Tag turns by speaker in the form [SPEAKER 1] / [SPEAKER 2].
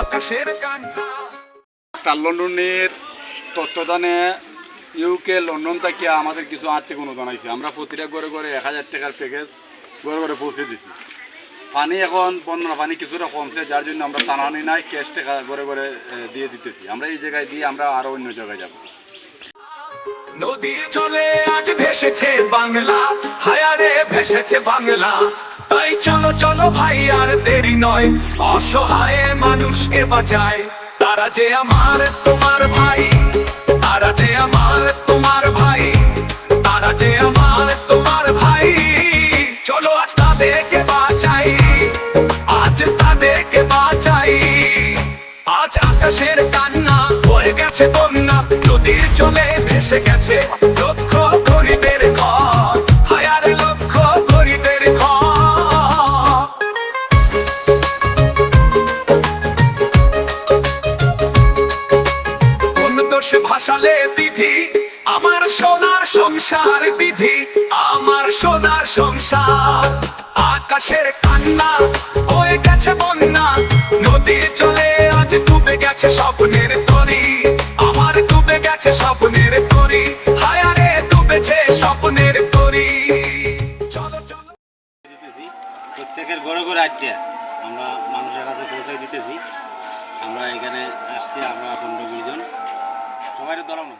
[SPEAKER 1] আকাশের কান্না লন্ডনের তত্ত্বাবধানে ইউকে লন্ডন থেকে আমাদের কিছু আর্থিক অনুদান আছে। আমরা প্রতিটা ঘরে ঘরে 1000 টাকার প্যাকেজ ঘরে ঘরে পৌঁছে দিছি। পানি এখন বন্যা পানি কিছুটা কমছে, যার জন্য আমরা টানানি নাই, ক্যাশ টাকা ঘরে ঘরে দিয়ে দিতেছি। আমরা এই জায়গায় দিয়ে আমরা আরো অন্য জায়গায় যাব।
[SPEAKER 2] নদী চলে আজ ভেসেছে বাংলা, হায়ারে ভেসেছে বাংলা। তাই চলো চলো ভাই আর দেরি নয়, অসহায় মানুষকে বাঁচায়। তারা যে আমার তোমার ভাই, তারা যে আমার তোমার ভাই, তারা যে আমার তোমার ভাই। চলো আজ তাদেরকে বাঁচাই, আজ তাদেরকে বাঁচাই। আজ আকাশের কান্না হয়ে গেছে বন্যা, নদীর চলে ভেসে গেছে লক্ষ গরিবের ঘর, হায়ার লক্ষ গরিবের ঘর। কোন দোষে ভাসালে বিধি, আমার সোনার সংসার বিধি, আমার সোনার সংসার। আকাশের কান্না হয়ে গেছে বন্যা, নদীর চলে আজ ডুবে গেছে স্বপ্নের তরি, আমার ডুবে গেছে স্বপ্নের তরি, হায়ারে ডুবেছে স্বপ্নের তরি। চলো চলো
[SPEAKER 3] দিতেছি প্রত্যেকের ঘরে ঘরে আটটা আমরা মানুষের কাছে পৌঁছে দিতেছি। আমরা এখানে আসছি, আমরা 15-20 জন, সবাই ধরাও না।